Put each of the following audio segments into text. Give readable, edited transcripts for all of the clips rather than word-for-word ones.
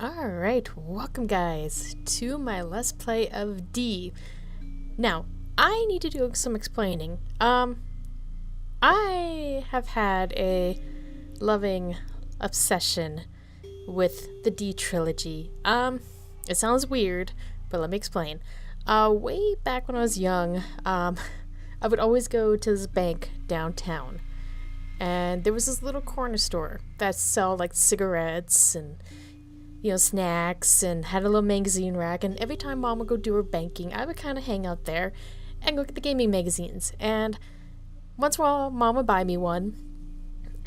Alright, welcome guys to my Let's Play of D. Now, I need to do some explaining. I have had a loving obsession with the D trilogy. It sounds weird, but let me explain. Way back when I was young, I would always go to this bank downtown. And there was this little corner store that sell like cigarettes and snacks, and had a little magazine rack, and every time mom would go do her banking, I would kind of hang out there and go get the gaming magazines. And once in a while, mom would buy me one,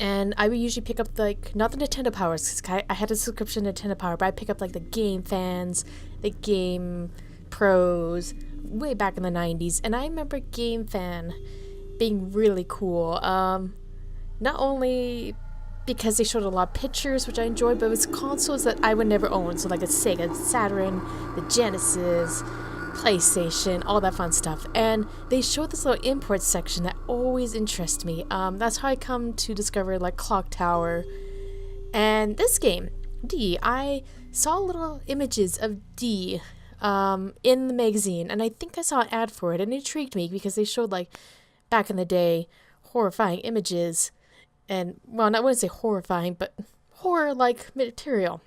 and I would usually pick up, like, not the Nintendo Powers, because I had a subscription to Nintendo Power, but I'd pick up, like, the Game Fans, the Game Pros, way back in the 90s, and I remember Game Fan being really cool. Not only because they showed a lot of pictures, which I enjoyed, but it was consoles that I would never own. So like a Sega Saturn, the Genesis, PlayStation, all that fun stuff. And they showed this little import section that always interested me. That's how I come to discover like Clock Tower. And this game, D, I saw little images of D in the magazine, and I think I saw an ad for it, and it intrigued me because they showed, like, back in the day, horrifying images. And, well, I wouldn't say horrifying, but horror-like material.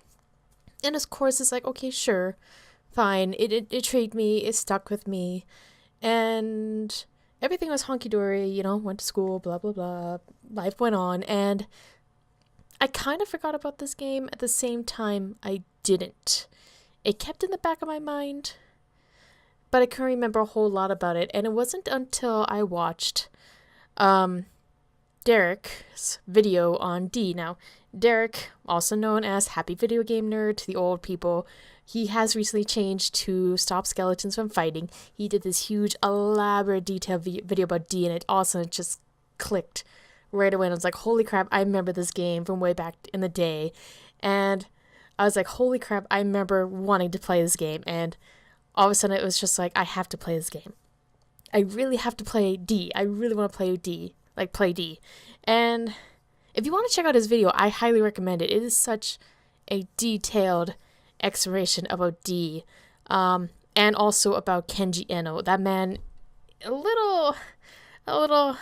And of course, it's like, okay, sure, fine. It intrigued me, it stuck with me, and everything was honky-dory, went to school, blah, blah, blah. Life went on, and I kind of forgot about this game. At the same time, I didn't. It kept in the back of my mind, but I couldn't remember a whole lot about it. And it wasn't until I watched, Derek's video on D. Now, Derek, also known as Happy Video Game Nerd to the old people, he has recently changed to Stop Skeletons from Fighting. He did this huge, elaborate, detailed video about D, and it also just clicked right away. And I was like, holy crap, I remember this game from way back in the day. And I was like, holy crap, I remember wanting to play this game. And all of a sudden, it was just like, I have to play this game. I really have to play D. I really want to play D. Like, play D. And if you want to check out his video, I highly recommend it. It is such a detailed exploration about D, and also about Kenji Eno. That man, a little, I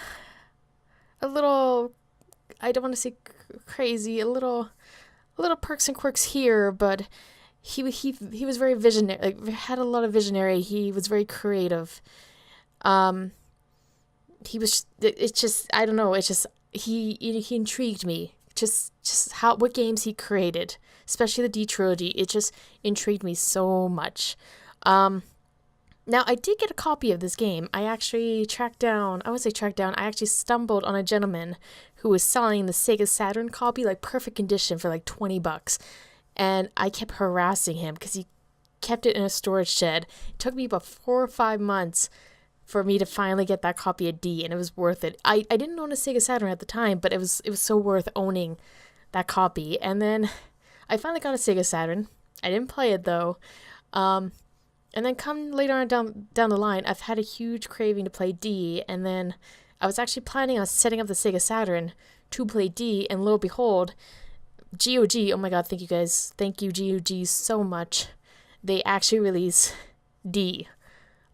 don't want to say crazy, a little perks and quirks here, but he was very visionary, like, had a lot of visionary. He was very creative. It's just, I don't know, it's just, he intrigued me. Just what games he created, especially the D trilogy, it just intrigued me so much. Now, I did get a copy of this game. I actually I actually stumbled on a gentleman who was selling the Sega Saturn copy, like, perfect condition for like $20. And I kept harassing him because he kept it in a storage shed. It took me about 4 or 5 months for me to finally get that copy of D, and it was worth it. I didn't own a Sega Saturn at the time, but it was so worth owning that copy. And then I finally got a Sega Saturn. I didn't play it though. And then come later on down the line, I've had a huge craving to play D, and then I was actually planning on setting up the Sega Saturn to play D, and lo and behold, GOG, oh my god, thank you guys. Thank you, GOG, so much. They actually released D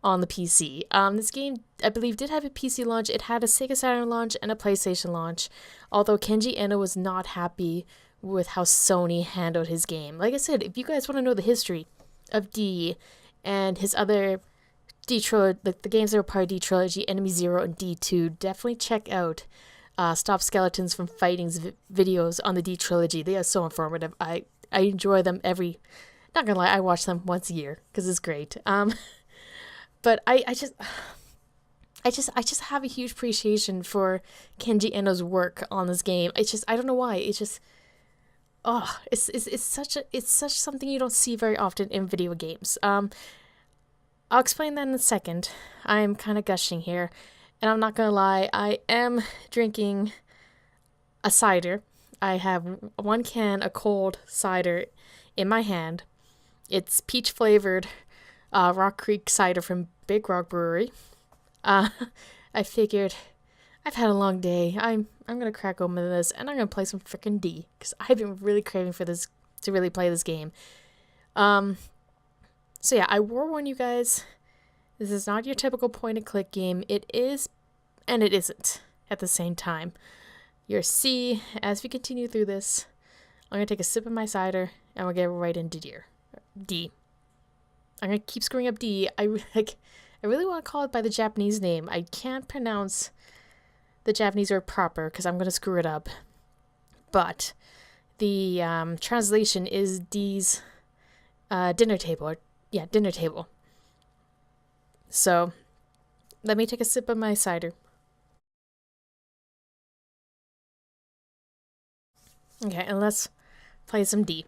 on the PC. This game, I believe, did have a PC launch. It had a Sega Saturn launch and a PlayStation launch, although Kenji Eno was not happy with how Sony handled his game. Like I said, if you guys want to know the history of D and his other D trilogy, like the games that were part of D trilogy, Enemy Zero and D2, definitely check out Stop Skeletons from Fighting's videos on the D trilogy. They are so informative. I enjoy them not gonna lie, I watch them once a year because it's great. But I just have a huge appreciation for Kenji Eno's work on this game. I don't know why. It's such something you don't see very often in video games. I'll explain that in a second. I'm kind of gushing here, and I'm not gonna lie, I am drinking a cider. I have one can of cold cider in my hand. It's peach flavored Rock Creek cider from Big Rock Brewery. I figured I've had a long day. I'm gonna crack open this, and I'm gonna play some frickin' D, because I've been really craving for this to really play this game. Um, so yeah, I warn you guys, this is not your typical point and click game. It is, and it isn't at the same time. Your C, as we continue through this, I'm gonna take a sip of my cider and we'll get right into D. I'm gonna keep screwing up D. I really want to call it by the Japanese name. I can't pronounce the Japanese word proper because I'm gonna screw it up. But the translation is D's dinner table. Dinner table. So let me take a sip of my cider. Okay, and let's play some D.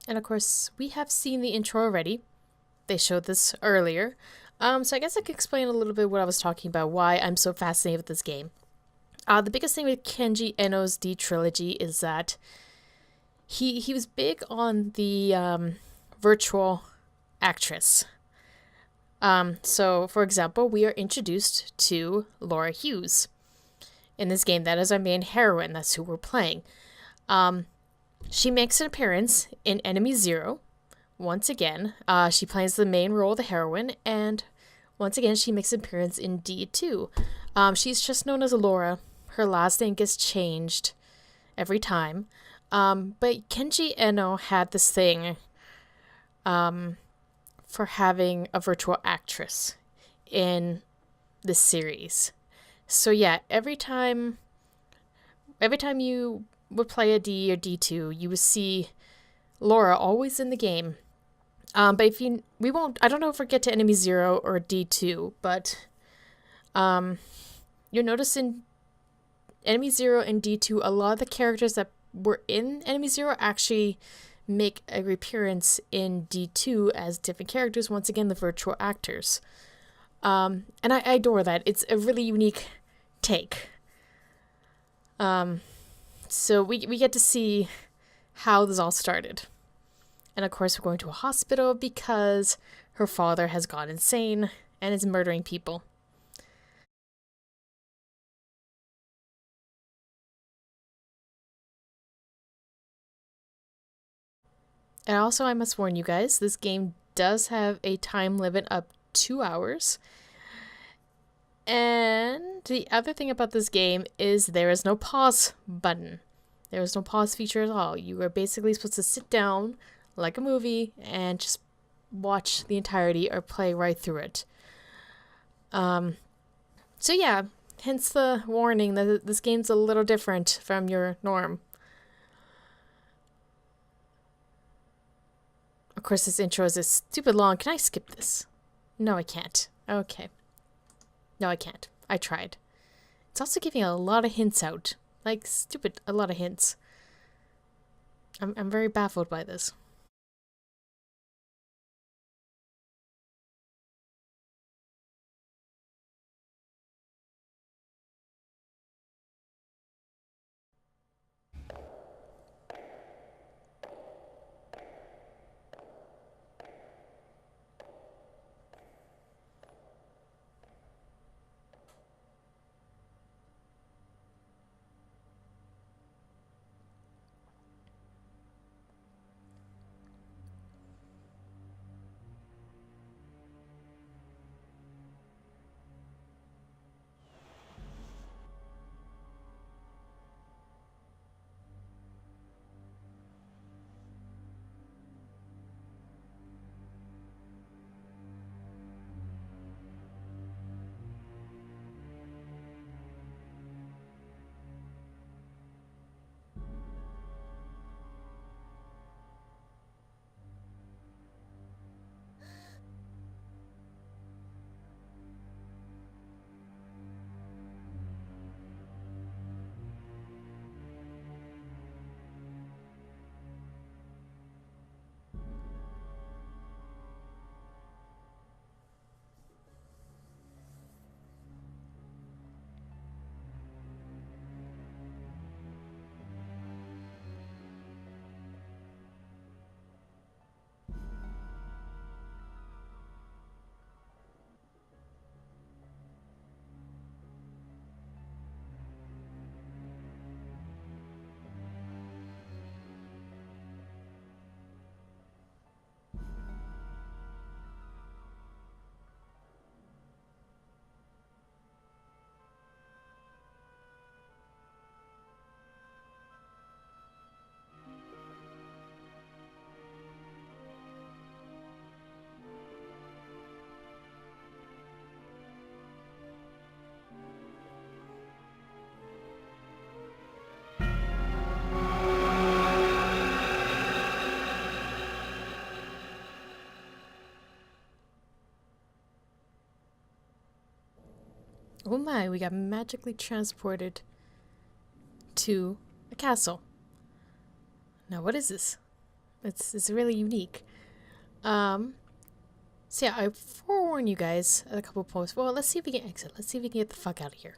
And of course, we have seen the intro already. They showed this earlier. So I guess I could explain a little bit what I was talking about, why I'm so fascinated with this game. The biggest thing with Kenji Eno's D trilogy is that he was big on the virtual actress. So, for example, we are introduced to Laura Hughes in this game. That is our main heroine. That's who we're playing. She makes an appearance in Enemy Zero. Once again, she plays the main role of the heroine, and once again, she makes an appearance in D2. She's just known as Laura. Her last name gets changed every time. But Kenji Eno had this thing for having a virtual actress in this series. So yeah, every time you would play a D or D2, you would see Laura always in the game. But if you, we won't, I don't know if we'll get to Enemy Zero or D2, but you'll notice in Enemy Zero and D2, a lot of the characters that were in Enemy Zero actually make a appearance in D2 as different characters, once again, the virtual actors. And I adore that. It's a really unique take. So we get to see how this all started. And of course, we're going to a hospital because her father has gone insane and is murdering people. And also, I must warn you guys, this game does have a time limit of 2 hours. And the other thing about this game is there is no pause button. There is no pause feature at all. You are basically supposed to sit down like a movie and just watch the entirety or play right through it. So yeah, hence the warning that this game's a little different from your norm. Of course, this intro is stupid long. Can I skip this? No, I can't. Okay. No, I can't. I tried. It's also giving a lot of hints out. Like, stupid, a lot of hints. I'm very baffled by this. Oh my, we got magically transported to a castle. Now what is this? It's really unique. So yeah, I forewarn you guys at a couple points. Well, let's see if we can exit. Let's see if we can get the fuck out of here.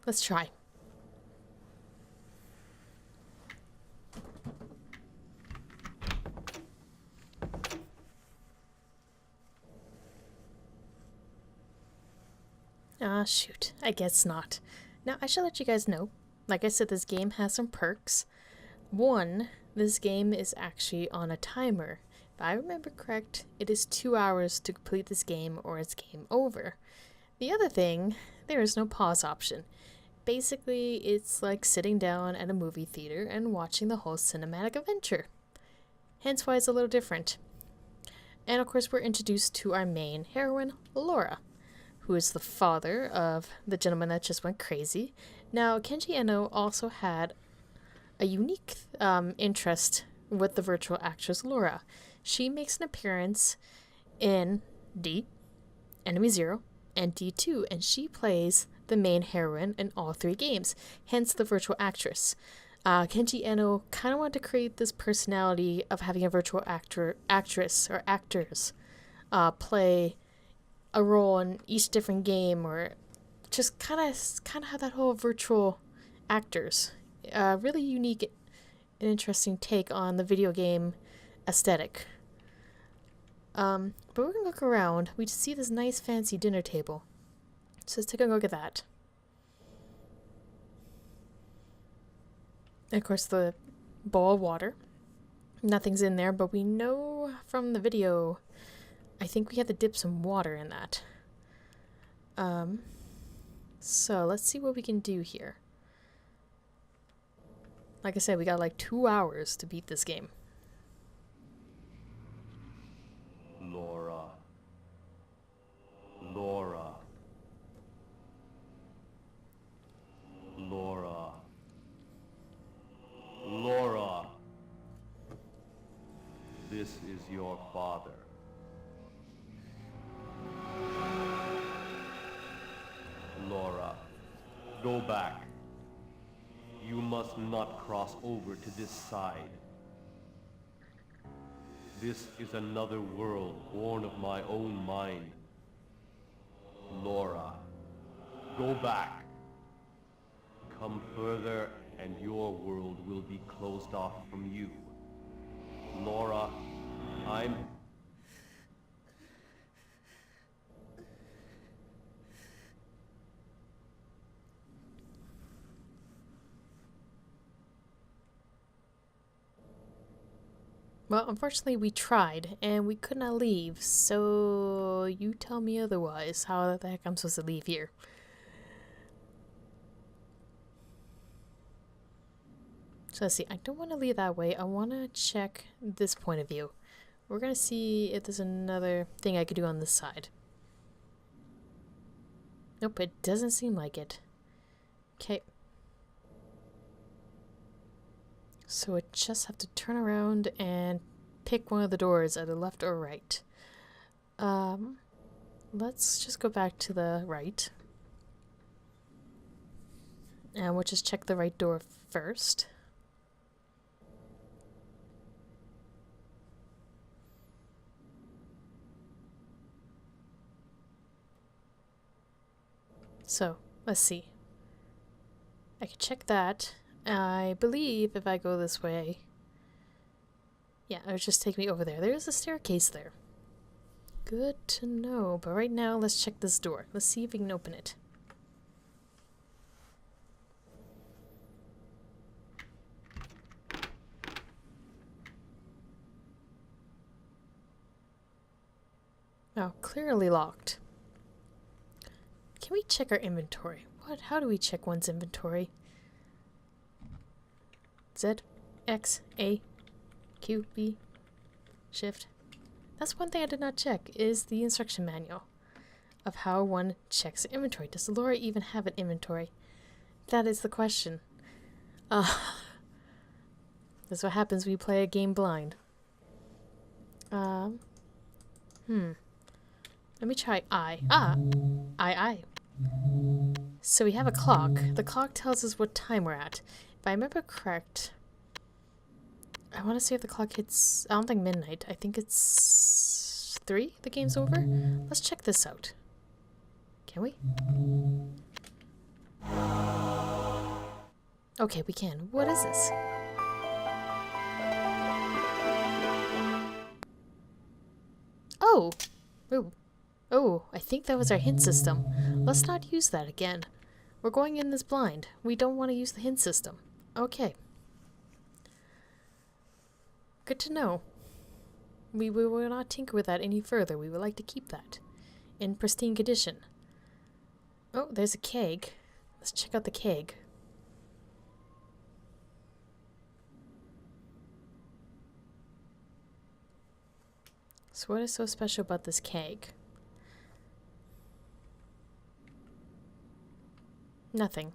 Let's try. Ah, shoot. I guess not. Now, I should let you guys know. Like I said, this game has some perks. One, this game is actually on a timer. If I remember correct, it is 2 hours to complete this game or it's game over. The other thing, there is no pause option. Basically, it's like sitting down at a movie theater and watching the whole cinematic adventure. Hence why it's a little different. And of course, we're introduced to our main heroine, Laura, who is the father of the gentleman that just went crazy. Now, Kenji Eno also had a unique interest with the virtual actress Laura. She makes an appearance in D, Enemy Zero, and D2, and she plays the main heroine in all three games, hence the virtual actress. Kenji Eno kind of wanted to create this personality of having a virtual actress or actors play a role in each different game, or just kind of have that whole virtual actors. Really unique and interesting take on the video game aesthetic. But we're gonna look around. We see this nice fancy dinner table. So let's take a look at that. And of course, the bowl of water. Nothing's in there, but we know from the video, I think we have to dip some water in that. So let's see what we can do here. Like I said, we got like 2 hours to beat this game. Laura. Laura. Laura. Laura. This is your father. Laura, go back. You must not cross over to this side. This is another world born of my own mind. Laura, go back. Come further and your world will be closed off from you. Laura, I'm... Well, unfortunately, we tried, and we could not leave, so you tell me otherwise. How the heck I'm supposed to leave here? So let's see, I don't want to leave that way. I want to check this point of view. We're going to see if there's another thing I could do on this side. Nope, it doesn't seem like it. Okay. So I just have to turn around and pick one of the doors, either left or right. Let's just go back to the right. And we'll just check the right door first. So, let's see. I can check that. I believe if I go this way... Yeah, it would just take me over there. There's a staircase there. Good to know. But right now, let's check this door. Let's see if we can open it. Oh, clearly locked. Can we check our inventory? What? How do we check one's inventory? Z, X, A, Q, B, Shift. That's one thing I did not check, is the instruction manual of how one checks inventory. Does Laura even have an inventory? That is the question. That's what happens when you play a game blind. Let me try I. I. So we have a clock. The clock tells us what time we're at. If I remember correct, I want to see if the clock hits... I don't think midnight. I think it's 3. The game's over. Let's check this out. Can we? Okay, we can. What is this? Oh! Ooh. Oh, I think that was our hint system. Let's not use that again. We're going in this blind. We don't want to use the hint system. Okay. Good to know. We will not tinker with that any further. We would like to keep that in pristine condition. Oh, there's a keg. Let's check out the keg. So what is so special about this keg? Nothing.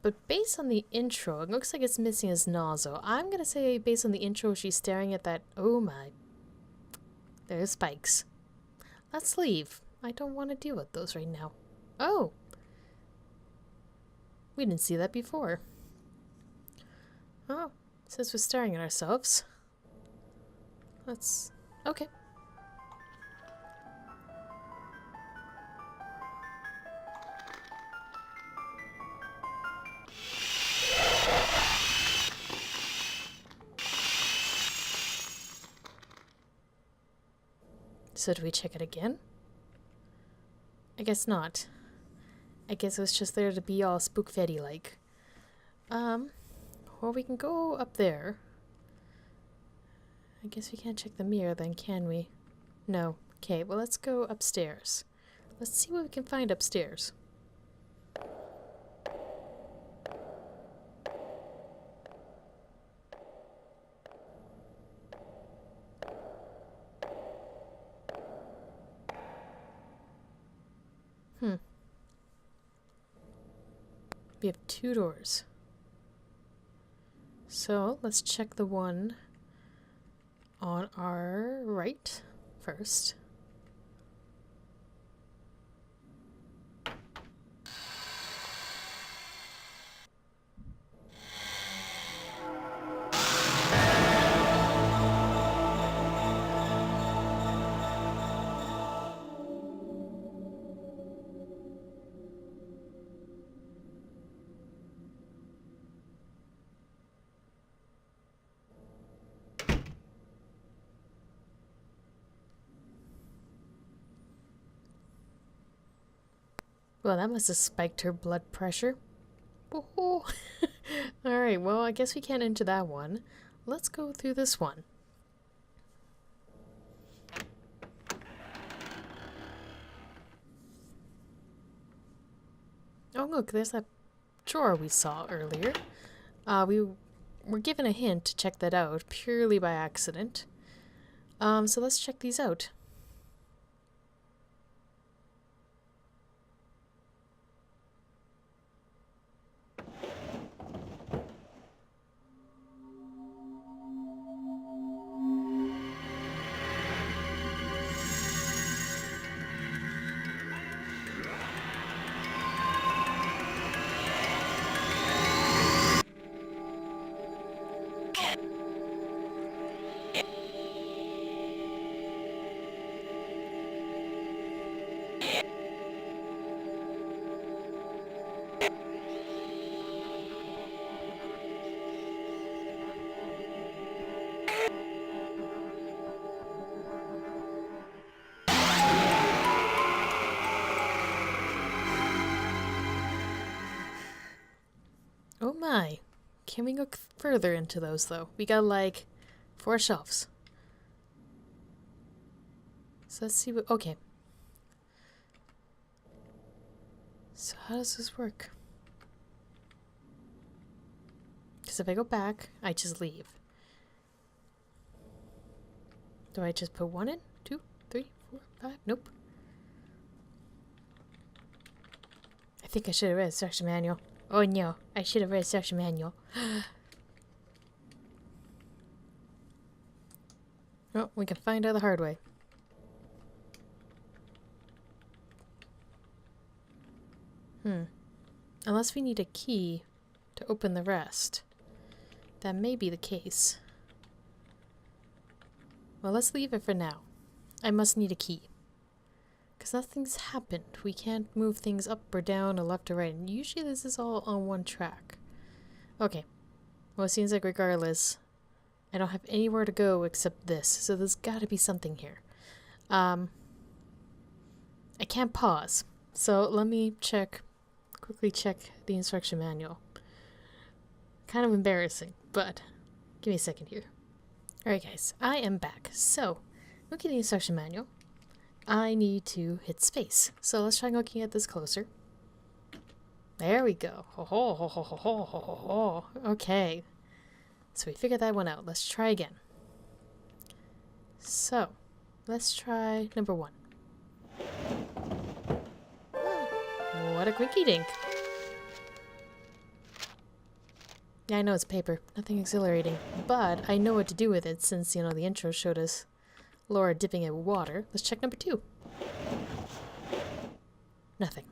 But based on the intro, it looks like it's missing his nozzle. I'm gonna say based on the intro, she's staring at that... Oh my. There's spikes. Let's leave. I don't want to deal with those right now. Oh! We didn't see that before. Oh, since we're staring at ourselves. Let's... Okay. So do we check it again? I guess not. I guess it was just there to be all Spookfetti-like. Well, we can go up there. I guess we can't check the mirror then, can we? No. Okay, well let's go upstairs. Let's see what we can find upstairs. We have 2 doors. So let's check the one on our right first. Well, that must have spiked her blood pressure. Oh. Alright, well, I guess we can't enter that one. Let's go through this one. Oh, look, there's that drawer we saw earlier. We were given a hint to check that out purely by accident. So let's check these out. Oh my. Can we look further into those though? We got like 4 shelves. So let's see what... Okay. So how does this work? Because if I go back, I just leave. Do I just put 1 in? 2, 3, 4, 5? Nope. I think I should have read the instruction manual. Oh no, I should have read the instruction manual. Oh, we can find out the hard way. Unless we need a key to open the rest. That may be the case. Well, let's leave it for now. I must need a key. Because nothing's happened. We can't move things up or down or left or right. And usually this is all on one track. Okay. Well, it seems like regardless, I don't have anywhere to go except this. So there's got to be something here. I can't pause. So let me quickly check the instruction manual. Kind of embarrassing, but give me a second here. Alright guys, I am back. So, looking at the instruction manual, I need to hit space. So let's try looking at this closer. There we go. Ho ho ho ho ho ho ho ho. Okay. So we figured that one out. Let's try again. So, let's try number 1. What a quickie dink. Yeah, I know it's paper. Nothing exhilarating. But I know what to do with it since, you know, the intro showed us Laura dipping it in water. Let's check number 2. Nothing.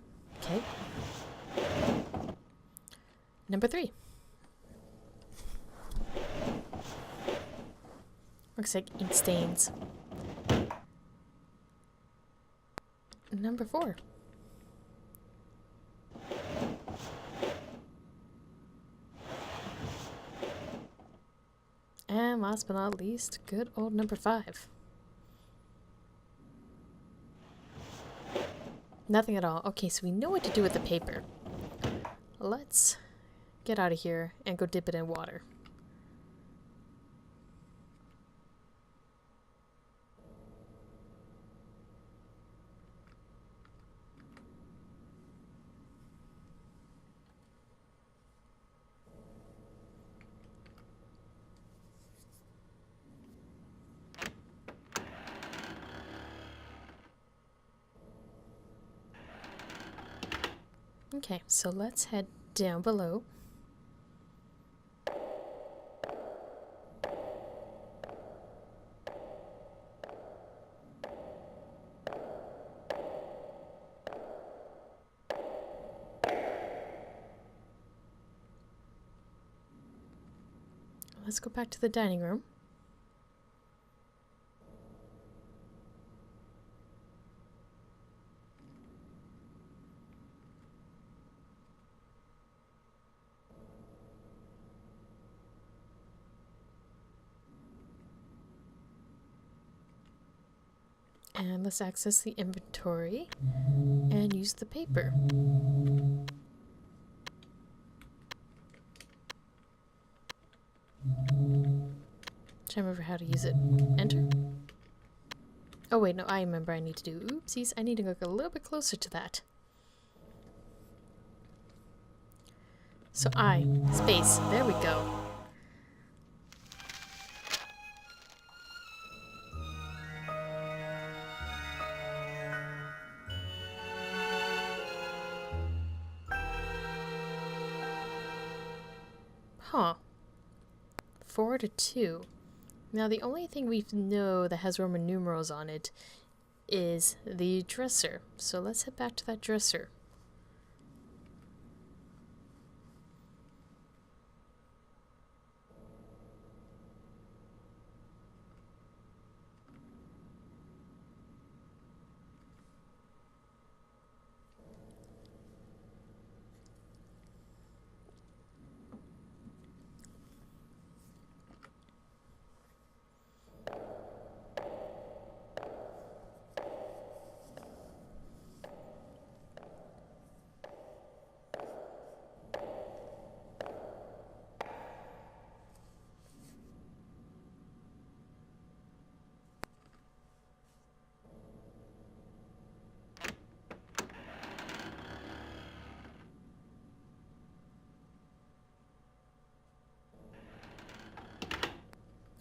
Okay. Number 3. Looks like ink stains. Number 4. And last but not least, good old number 5. Nothing at all. Okay, so we know what to do with the paper. Let's get out of here and go dip it in water. Okay, so let's head down below. Let's go back to the dining room. And let's access the inventory and use the paper. Trying to remember how to use it. Enter? Oh wait, no, I remember I need to do oopsies. I need to look a little bit closer to that. So space, there we go. Huh. 4 to 2. Now the only thing we know that has Roman numerals on it is the dresser. So let's head back to that dresser.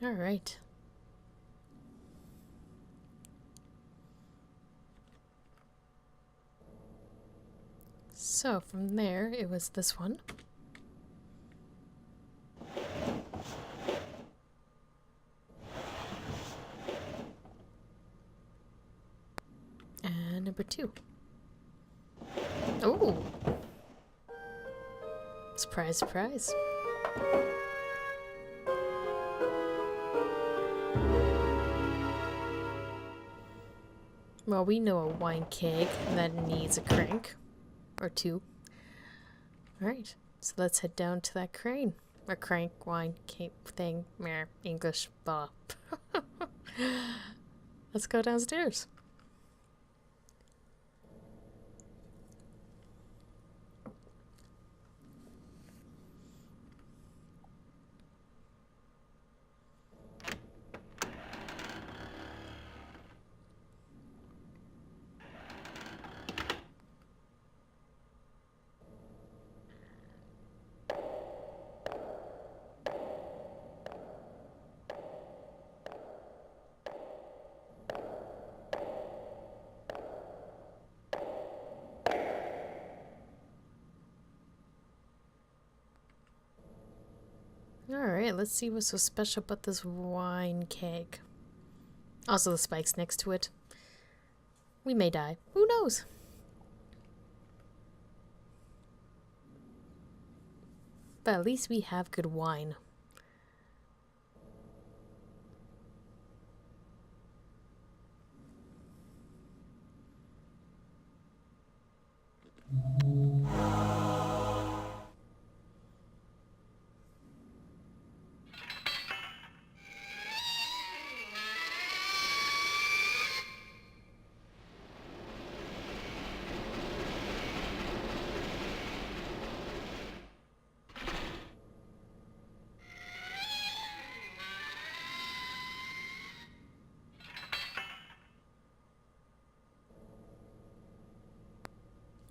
All right. So from there, it was this one. And number 2. Oh! Surprise, surprise. Well, we know a wine keg that needs a crank. Or two. Alright, so let's head down to that crane. Or crank, wine, keg thing. Meh, English, blah. Let's go downstairs. Alright, let's see what's so special about this wine keg. Also the spikes next to it. We may die. Who knows? But at least we have good wine.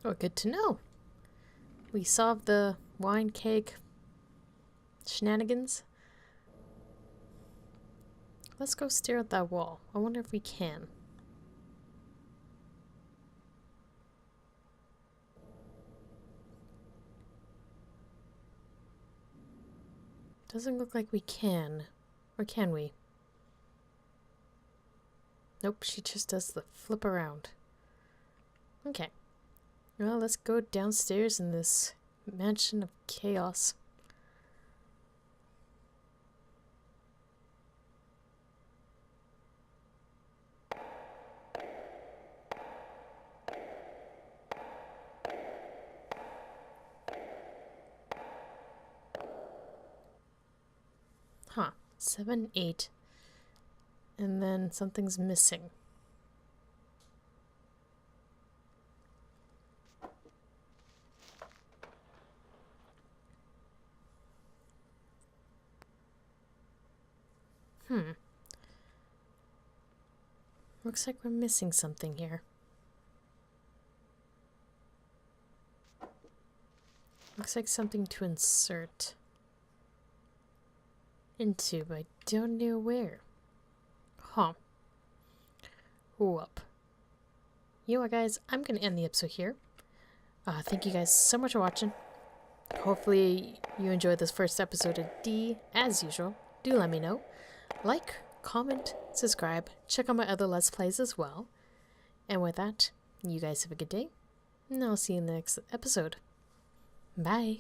Oh, good to know. We solved the wine keg shenanigans. Let's go stare at that wall. I wonder if we can. Doesn't look like we can. Or can we? Nope, she just does the flip around. Okay. Well, let's go downstairs in this mansion of chaos. Huh. 7, 8. And then something's missing. Looks like we're missing something here. Looks like something to insert into, but I don't know where. Huh. Whoop. You know what, guys? I'm going to end the episode here. Thank you guys so much for watching. Hopefully you enjoyed this first episode of D. As usual, do let me know. Like, comment, subscribe, check out my other Let's Plays as well. And with that, you guys have a good day, and I'll see you in the next episode. Bye.